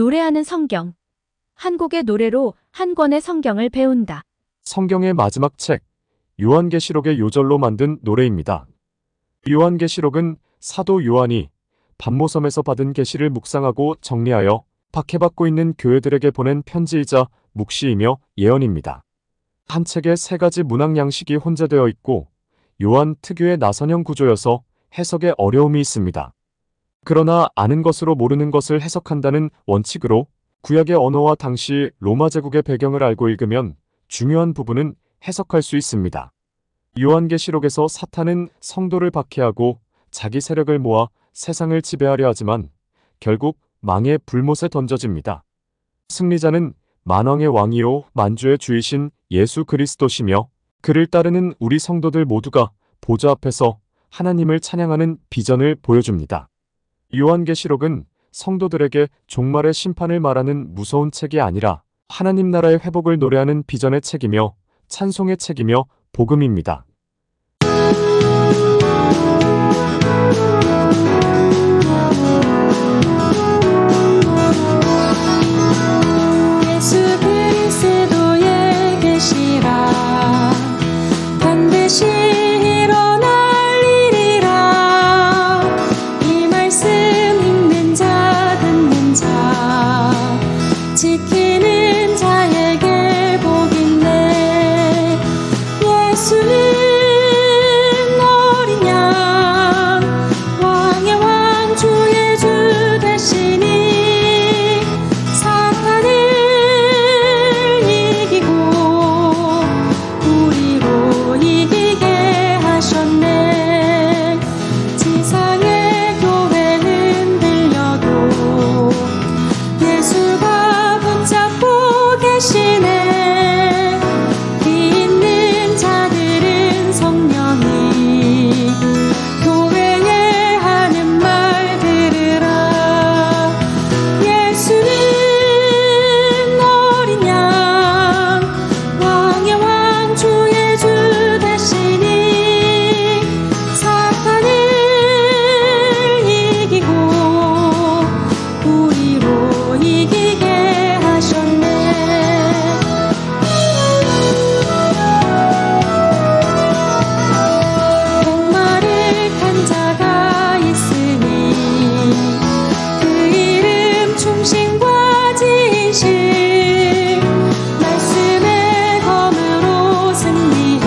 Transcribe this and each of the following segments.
노래하는 성경. 한 곡의 노래로 한 권의 성경을 배운다. 성경의 마지막 책, 요한계시록의 요절로 만든 노래입니다. 요한계시록은 사도 요한이 pat모섬에서 받은 계시를 묵상하고 정리하여 박해받고 있는 교회들에게 보낸 편지이자 묵시이며 예언입니다. 한 책에 세 가지 문학 양식이 혼재되어 있고 요한 특유의 나선형 구조여서 해석에 어려움이 있습니다. 그러나 아는 것으로 모르는 것을 해석한다는 원칙으로 구약의 언어와 당시 로마 제국의 배경을 알고 읽으면 중요한 부분은 해석할 수 있습니다. 요한계시록에서 사탄은 성도를 박해하고 자기 세력을 모아 세상을 지배하려 하지만 결국 망의 불못에 던져집니다. 승리자는 만왕의 왕이요 만주의 주이신 예수 그리스도시며 그를 따르는 우리 성도들 모두가 보좌 앞에서 하나님을 찬양하는 비전을 보여줍니다. 요한계시록은 성도들에게 종말의 심판을 말하는 무서운 책이 아니라 하나님 나라의 회복을 노래하는 비전의 책이며 찬송의 책이며 복음입니다. 예수 그리스도의 계시라 반드시 일어날 일이라 이 말씀 읽는 자 듣는 자 지키는 자에게 복 있네. 예수는 어린 양 왕의 왕 주의 주 되시니 사탄을 이기고 우리로 이기게 하셨네. 지상의 교회 흔들려도 예수가 붙잡고 계시네. 믿는 자들은 성령이 교회에 하는 말 들으라. 예수는 어린 양 왕의 왕 주의 주 되시니 사탄을 이기고 우리로 이기게 하셨네. 목마를 탄 자가 있으니 그 이름 충신과 진실 말씀의 검으로 승리해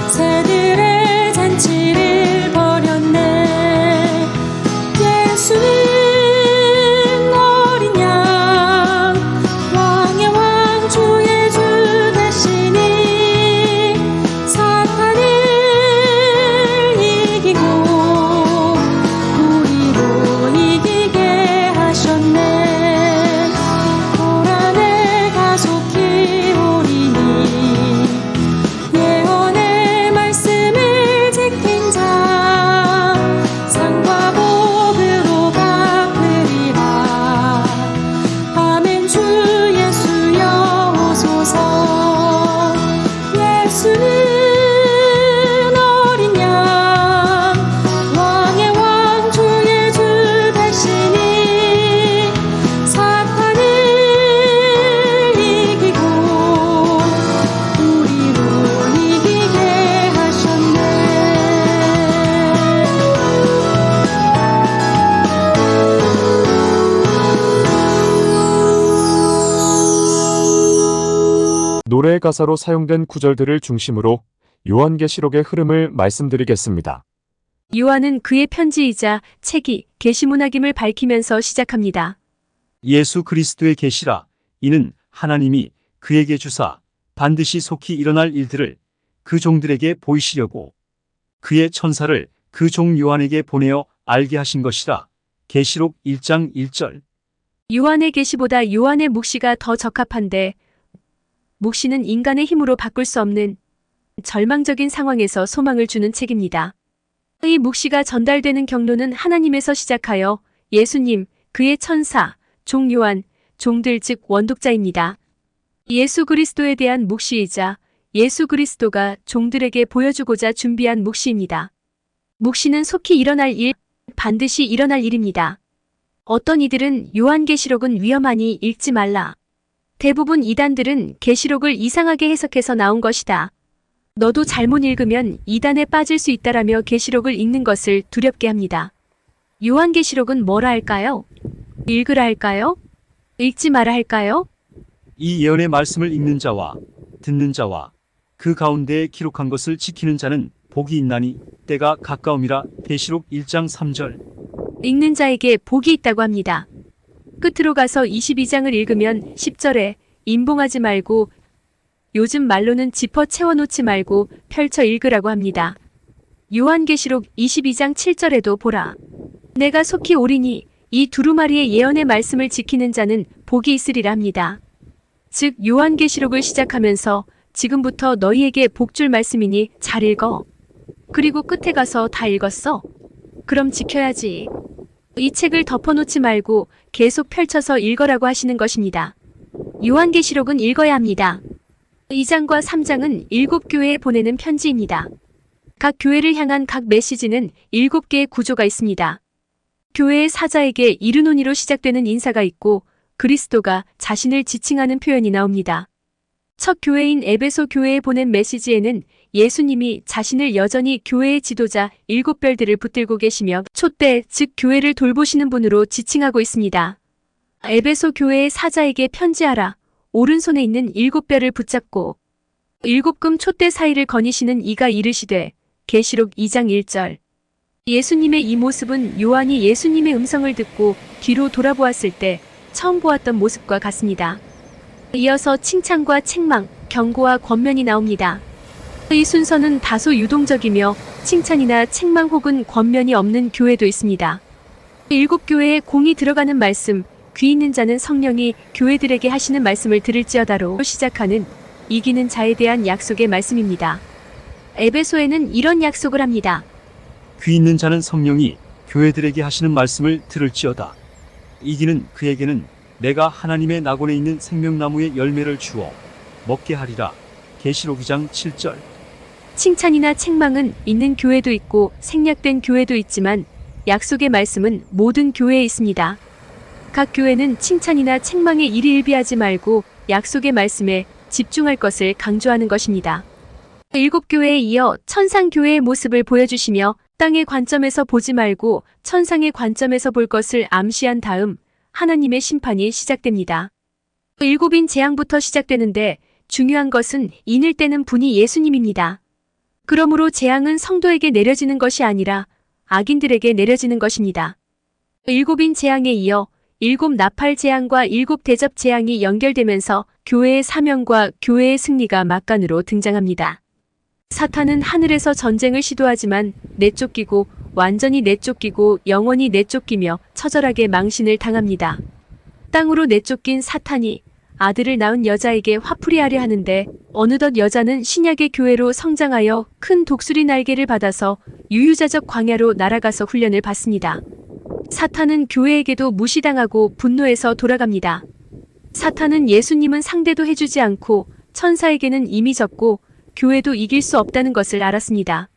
새들의 잔치를 벌였네. 예수는 어린 양 왕의 왕 주의 주 되시니 사탄을 이기고 우리로 이기게 하셨네. 고난의 가속히 오리니 예언의 말씀을 지킨 자 상과 복으로 갚으리라. 아멘. 주 예수여 오소서. 예수는 어린 양 왕의 왕 주의 주 되시니 사탄을 이기고 우리로 이기게 하셨네. 노래의 가사로 사용된 구절들을 중심으로 요한계시록의 흐름을 말씀드리겠습니다. 요한은 그의 편지이자 책이 계시문학임을 밝히면서 시작합니다. 예수 그리스도의 계시라. 이는 하나님이 그에게 주사 반드시 속히 일어날 일들을 그 종들에게 보이시려고 그의 천사를 그 종 요한에게 보내어 알게 하신 것이라. 계시록 1장 1절. 요한의 계시보다 요한의 묵시가 더 적합한데 묵시는 인간의 힘으로 바꿀 수 없는 절망적인 상황에서 소망을 주는 책입니다. 이 묵시가 전달되는 경로는 하나님에서 시작하여 예수님, 그의 천사, 종 요한, 종들 즉 원독자입니다. 예수 그리스도에 대한 묵시이자 예수 그리스도가 종들에게 보여주고자 준비한 묵시입니다. 묵시는 속히 일어날 일, 반드시 일어날 일입니다. 어떤 이들은 요한계시록은 위험하니 읽지 말라. 대부분 이단들은 계시록을 이상하게 해석해서 나온 것이다. 너도 잘못 읽으면 이단에 빠질 수 있다라며 계시록을 읽는 것을 두렵게 합니다. 요한계시록은 뭐라 할까요? 읽으라 할까요? 읽지 마라 할까요? 이 예언의 말씀을 읽는 자와 듣는 자와 그 가운데에 기록한 것을 지키는 자는 복이 있나니 때가 가까움이라. 계시록 1장 3절. 읽는 자에게 복이 있다고 합니다. 끝으로 가서 22장을 읽으면 10절에 임봉하지 말고, 요즘 말로는 짚어 채워놓지 말고 펼쳐 읽으라고 합니다. 요한계시록 22장 7절에도 보라. 내가 속히 오리니 이 두루마리의 예언의 말씀을 지키는 자는 복이 있으리라 합니다. 즉 요한계시록을 시작하면서 지금부터 너희에게 복줄 말씀이니 잘 읽어. 그리고 끝에 가서 다 읽었어? 그럼 지켜야지. 이 책을 덮어놓지 말고 계속 펼쳐서 읽어라고 하시는 것입니다. 요한계시록은 읽어야 합니다. 2장과 3장은 7교회에 보내는 편지입니다. 각 교회를 향한 각 메시지는 7개의 구조가 있습니다. 교회의 사자에게 이르노니로 시작되는 인사가 있고 그리스도가 자신을 지칭하는 표현이 나옵니다. 첫 교회인 에베소 교회에 보낸 메시지에는 예수님이 자신을 여전히 교회의 지도자 7별들을 붙들고 계시며 촛대, 즉 교회를 돌보시는 분으로 지칭하고 있습니다. 에베소 교회의 사자에게 편지하라. 오른손에 있는 7별을 붙잡고 7금 촛대 사이를 거니시는 이가 이르시되. 계시록 2장 1절. 예수님의 이 모습은 요한이 예수님의 음성을 듣고 뒤로 돌아보았을 때 처음 보았던 모습과 같습니다. 이어서 칭찬과 책망, 경고와 권면이 나옵니다. 이 순서는 다소 유동적이며 칭찬이나 책망 혹은 권면이 없는 교회도 있습니다. 7교회에 공이 들어가는 말씀, 귀 있는 자는 성령이 교회들에게 하시는 말씀을 들을지어다로 시작하는 이기는 자에 대한 약속의 말씀입니다. 에베소에는 이런 약속을 합니다. 귀 있는 자는 성령이 교회들에게 하시는 말씀을 들을지어다. 이기는 그에게는 내가 하나님의 낙원에 있는 생명나무의 열매를 주어 먹게 하리라. 계시록 2장 7절. 칭찬이나 책망은 있는 교회도 있고 생략된 교회도 있지만 약속의 말씀은 모든 교회에 있습니다. 각 교회는 칭찬이나 책망에 일희일비하지 말고 약속의 말씀에 집중할 것을 강조하는 것입니다. 7교회에 이어 천상교회의 모습을 보여주시며 땅의 관점에서 보지 말고 천상의 관점에서 볼 것을 암시한 다음 하나님의 심판이 시작됩니다. 7인 재앙부터 시작되는데 중요한 것은 인을 떼는 분이 예수님입니다. 그러므로 재앙은 성도에게 내려지는 것이 아니라 악인들에게 내려지는 것입니다. 7인 재앙에 이어 7 나팔 재앙과 7 대접 재앙이 연결되면서 교회의 사명과 교회의 승리가 막간으로 등장합니다. 사탄은 하늘에서 전쟁을 시도하지만 내쫓기고 완전히 내쫓기고 영원히 내쫓기며 처절하게 망신을 당합니다. 땅으로 내쫓긴 사탄이 아들을 낳은 여자에게 화풀이하려 하는데 어느덧 여자는 신약의 교회로 성장하여 큰 독수리 날개를 받아서 유유자적 광야로 날아가서 훈련을 받습니다. 사탄은 교회에게도 무시당하고 분노해서 돌아갑니다. 사탄은 예수님은 상대도 해주지 않고 천사에게는 이미 졌고 교회도 이길 수 없다는 것을 알았습니다.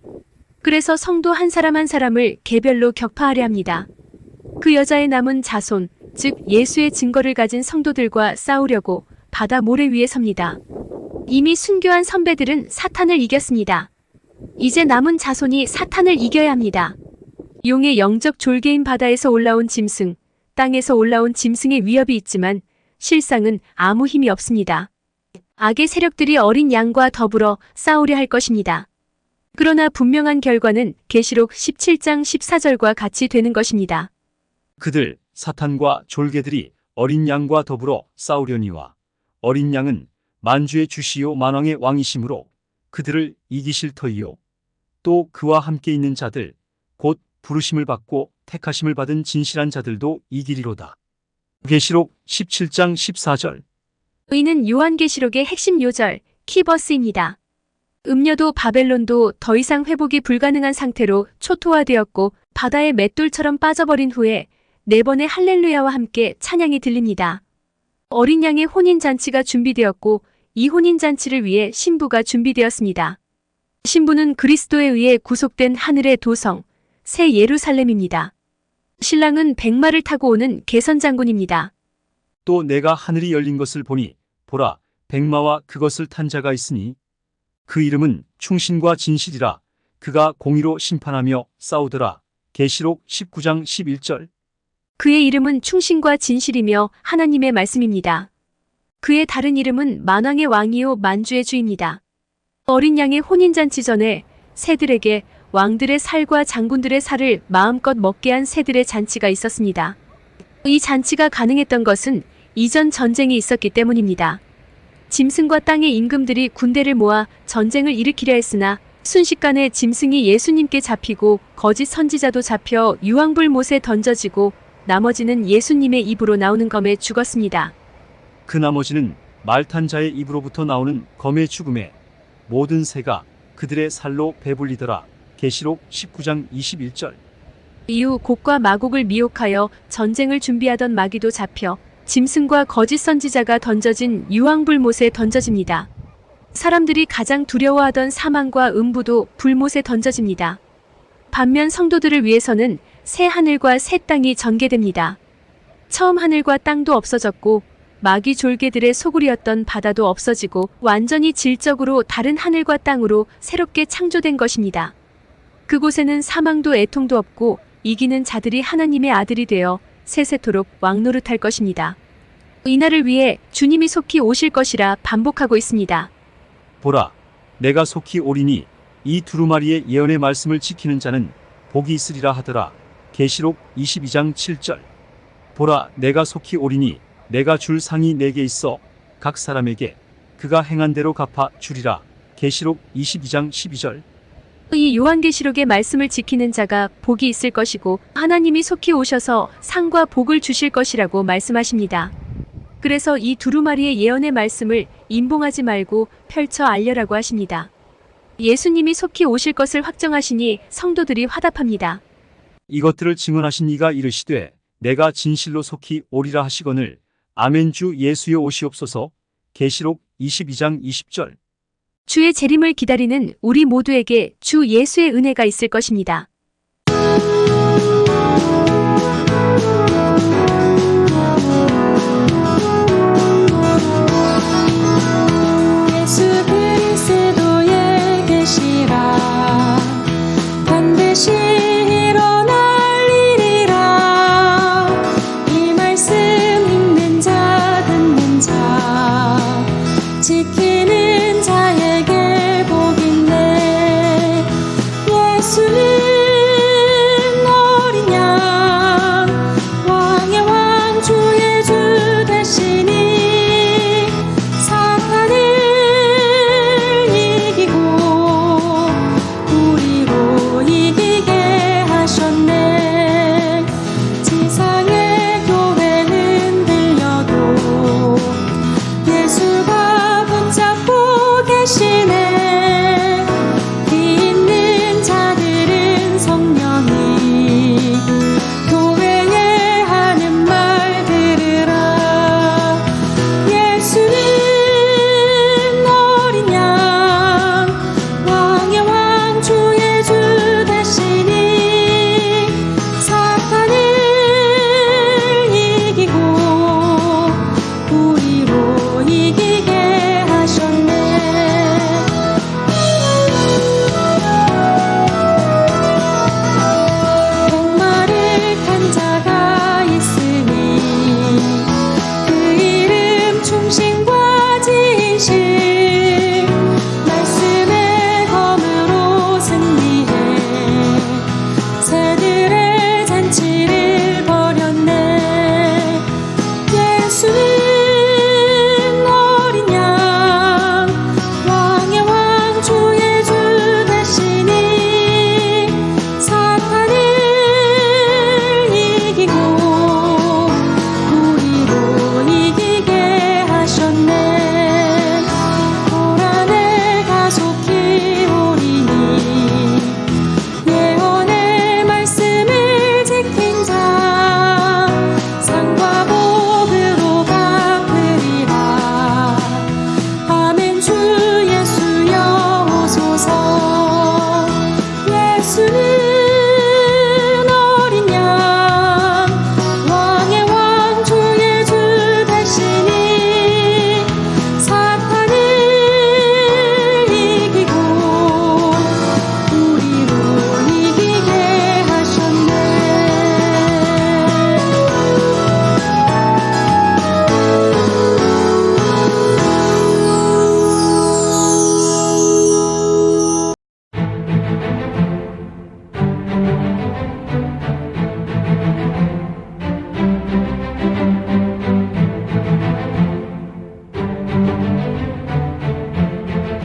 그래서 성도 한 사람 한 사람을 개별로 격파하려 합니다. 그 여자의 남은 자손, 즉 예수의 증거를 가진 성도들과 싸우려고 바다 모래 위에 섭니다. 이미 순교한 선배들은 사탄을 이겼습니다. 이제 남은 자손이 사탄을 이겨야 합니다. 용의 영적 졸개인 바다에서 올라온 짐승, 땅에서 올라온 짐승의 위협이 있지만 실상은 아무 힘이 없습니다. 악의 세력들이 어린 양과 더불어 싸우려 할 것입니다. 그러나 분명한 결과는 계시록 17장 14절과 같이 되는 것입니다. 그들 사탄과 졸개들이 어린 양과 더불어 싸우려니와 어린 양은 만주의 주시요 만왕의 왕이심으로 그들을 이기실 터이요 또 그와 함께 있는 자들 곧 부르심을 받고 택하심을 받은 진실한 자들도 이기리로다. 계시록 17장 14절. 의는 요한계시록의 핵심 요절, 키버스입니다. 음녀도 바벨론도 더 이상 회복이 불가능한 상태로 초토화되었고 바다의 맷돌처럼 빠져버린 후에 4번의 할렐루야와 함께 찬양이 들립니다. 어린 양의 혼인잔치가 준비되었고 이 혼인잔치를 위해 신부가 준비되었습니다. 신부는 그리스도에 의해 구속된 하늘의 도성, 새 예루살렘입니다. 신랑은 백마를 타고 오는 개선장군입니다. 또 내가 하늘이 열린 것을 보니 보라 백마와 그것을 탄 자가 있으니 그 이름은 충신과 진실이라. 그가 공의로 심판하며 싸우더라. 계시록 19장 11절. 그의 이름은 충신과 진실이며 하나님의 말씀입니다. 그의 다른 이름은 만왕의 왕이요 만주의 주입니다. 어린 양의 혼인잔치 전에 새들에게 왕들의 살과 장군들의 살을 마음껏 먹게 한 새들의 잔치가 있었습니다. 이 잔치가 가능했던 것은 이전 전쟁이 있었기 때문입니다. 짐승과 땅의 임금들이 군대를 모아 전쟁을 일으키려 했으나 순식간에 짐승이 예수님께 잡히고 거짓 선지자도 잡혀 유황불 못에 던져지고 나머지는 예수님의 입으로 나오는 검에 죽었습니다. 그 나머지는 말탄 자의 입으로부터 나오는 검의 죽음에 모든 새가 그들의 살로 배불리더라. 계시록 19장 21절. 이후 곡과 마곡을 미혹하여 전쟁을 준비하던 마귀도 잡혀 짐승과 거짓 선지자가 던져진 유황불 못에 던져집니다. 사람들이 가장 두려워하던 사망과 음부도 불못에 던져집니다. 반면 성도들을 위해서는 새 하늘과 새 땅이 전개됩니다. 처음 하늘과 땅도 없어졌고 마귀 졸개들의 소굴이었던 바다도 없어지고 완전히 질적으로 다른 하늘과 땅으로 새롭게 창조된 것입니다. 그곳에는 사망도 애통도 없고 이기는 자들이 하나님의 아들이 되어 세세토록 왕노릇할 것입니다. 이날을 위해 주님이 속히 오실 것이라 반복하고 있습니다. 보라 내가 속히 오리니 이 두루마리의 예언의 말씀을 지키는 자는 복이 있으리라 하더라. 계시록 22장 7절. 보라 내가 속히 오리니 내가 줄 상이 내게 있어 각 사람에게 그가 행한 대로 갚아 주리라. 계시록 22장 12절. 이 요한계시록의 말씀을 지키는 자가 복이 있을 것이고 하나님이 속히 오셔서 상과 복을 주실 것이라고 말씀하십니다. 그래서 이 두루마리의 예언의 말씀을 임봉하지 말고 펼쳐 알려라고 하십니다. 예수님이 속히 오실 것을 확정하시니 성도들이 화답합니다. 이것들을 증언하신 이가 이르시되 내가 진실로 속히 오리라 하시거늘 아멘. 주 예수여 오시옵소서. 계시록 22장 20절. 주의 재림을 기다리는 우리 모두에게 주 예수의 은혜가 있을 것입니다.